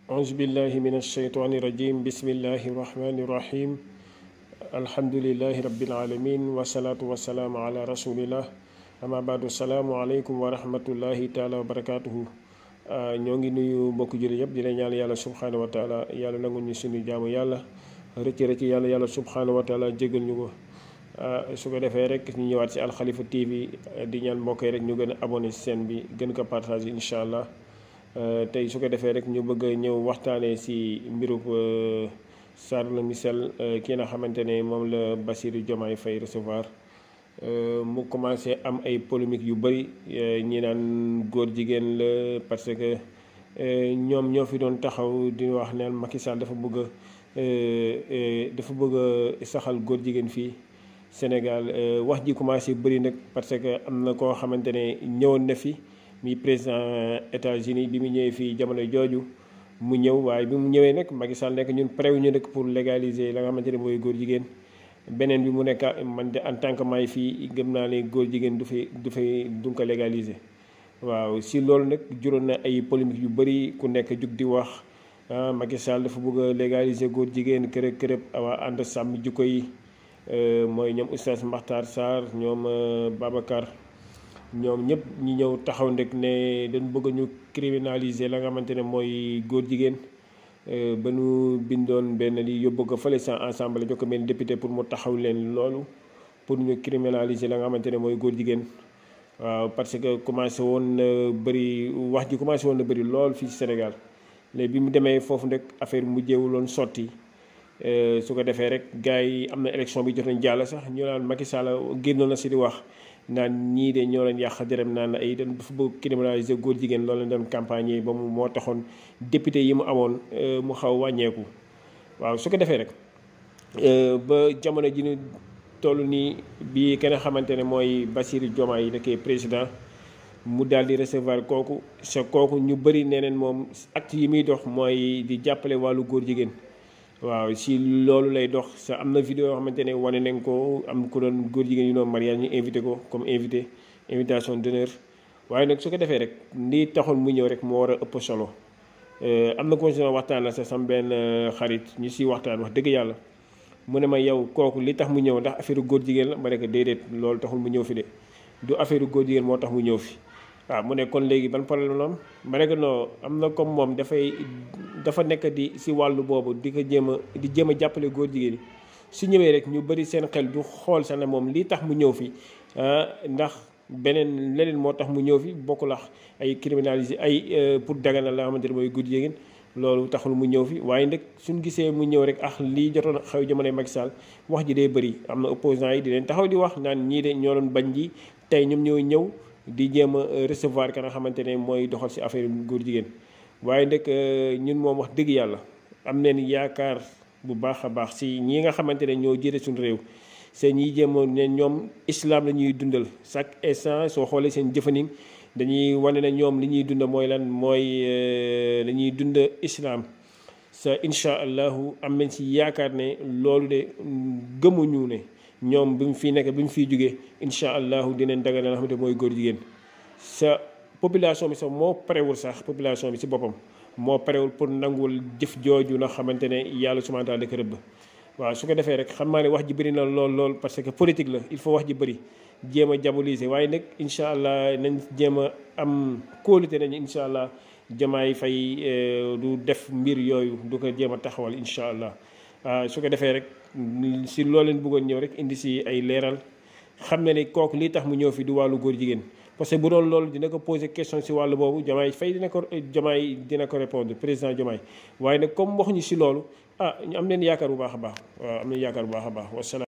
أعوذ بالله من الشيطان الرجيم بسم الله الرحمن الرحيم الحمد لله رب العالمين والصلاة والسلام على رسول الله أما بعد السلام عليكم ورحمة الله تعالى وبركاته ñoo ngi nuyu mbokk jullit yëpp di la ñaan yàlla subhanahu wa taala yàlla nangu ñu suñu jaamu yàlla rëcc yàlla subhanahu wa taala jégal ñu ko su ko defee rek ñu ñëwaat si Alkhalifa TV di ñaan mbokk yi rek ñu gën a abonné si chaîne bi gën ko partager incha allah tey su ko defee rek ñu bëgg a ñëw waxtaanee si mbirub Charles Michel kii nga xamante ne moom la Bassirou Diomaye Faye recevoir mu commencé am ay polémique yu bëri ñi naan góor jigéen la parce que ñoom ñoo fi doon taxaw di wax naan Macky Sall dafa bëgg a saxal góor jigéen fii Sénégal wax ji commencé bëri nag parce que am na koo xamante ne ñëwoon na fi mi président États-Unis bi mu ñëwee fii jamono jooju mu ñëw waaye bi mu ñëwee nag Macky Sall nekk ñun préw ñu nag pour légaliser la nga xamante ne mooy góor jigéen beneen bi mu nekk man de en tant que may fii gëm naa ne góor jigéen du ko légaliser waaw si loolu nag juróon na ay polémique yu bëri ku nekk jug di wax Macky Sall dafa bëgg a légaliser góor jigéen kërëb waa ànd sàmm jikko yi mooy ñoom Oustaz Makhtar Sarr ñoom Babacar ñoom ñëpp ñi ñëw taxaw ndek ne dañ bëgg ñu criminaliser la nga xamante ne mooy góor jigéen ba nu bindoon benn li yóbbu ko fële sa ensemble jox ko benn député pour mu taxaw leen loolu pour ñu criminaliser la nga xamante ne mooy góor jigéen waaw parce que commencé woon na bëri wax ji commencé woon na bëri lool fii Sénégal léegi bi mu demee foofu ndek affaire mujjeewuloon sotti su ko defee rek gars yi am na élection bi jot nañ jàll sax ñu naan Macky Sall génnoon na si di wax naan ñii de ñoo leen yàq derem naan ay dafa bëgg criminaliser góor jigéen loolu lañ doon campagne ba mu moo taxoon député yi mu amoon mu xaw wàññeeku waaw su ko defee rek ba jamono ji ñu toll nii bi kenn xamante ne mooy Bassirou Diomaye yi nekkee président mu daal di recevoir kooku kooku ñu bëri nee neen moom acte yi muy dox mooy di jàppale wàllu góor jigéen waaw si loolu lay dox sa am na vidéo yoo xamante ne wane nañ ko am ku doon góor jigéen yu noonu mariage ñu invité ko comme invitation d'honneur waaye nag su ko defee rek lii taxoon mu ñëw rek moo war a ëpp solo am na ko si waxtaan la sax sam benn xarit ñu si waxtaan wax dëgg yàlla mu ne ma yow kooku li tax mu ñëw ndax affaire góor jigéen la ma ne ko déedéet loolu taxul mu ñëw fi de du affaire góor jigéen moo tax mu ñëw fi waaw mu ne kon léegi ban problème la am ma ne ko non am na comme moom dafa nekk di si wàllu boobu di ko jéem a jàppale góor jigéen yi su ñëwee rek ñu bëri seen xel du xool sax ne moom lii tax mu ñëw fi ndax leneen moo tax mu ñëw fi bokkul ak ay criminaliser ay pour daganal la xamante ne mooy góor jigéen loolu taxul mu ñëw fi waaye nag suñ gisee mu ñëw rek lii jotoon xew jamonoy Macky Sall wax ji day bëri am na opposants yi di leen taxaw di wax naan ñii de ñoo doon bañ ji tey ñoom ñooy ñëw di jéem a recevoir ka nga xamante ne mooy doxal si affaire góor jigéen waaye nag ñun moom wax dëgg yàlla am nañ yaakaar bu baax a baax si ñi nga xamante ne ñoo jiite suñu réew seen ñiy jéem ne ñoom islam la ñuy dundal chaque instant soo xoolee seen jëfandiñ dañuy wane ne ñoom li ñuy dund mooy lan mooy la ñuy dund islam sa incha allahu am nañ si yaakaar ne loolu de gëmuñu ne ñoom bi mu fii nekk bi mu fiy jógee incha allahu dinañ dagal la nga xamante mooy góor jigéen sa population bi sax moo parewul sax population bi si boppam moo parewul pour nangul jëf jooju nga xamante ne yàlla subhaanahu wa taala da ko rëbb waaw su ko defee rek xam naa ne wax ji bëri na lool parce que politique la il faut wax ji bëri jéem a diaboliser waaye nag incha allah nañ jéem a am kóolute nañu incha allah Diomaye Faye du def mbir yooyu du ko jéem a taxawal incha allah su ko defee rek si loo leen bëggoon ñëw rek indi si ay leeral xam ne ni kooku lii tax mu ñëw fi du wàllu góor jigéen parce que bu doon loolu dina ko poser question si wàllu boobu Diomaye Faye dina ko répondre président Diomaye waaye nag comme waxuñu si loolu ñu am leen yaakaar bu baax a baax waaw am nañu yaakaar bu baax a baax wasalaam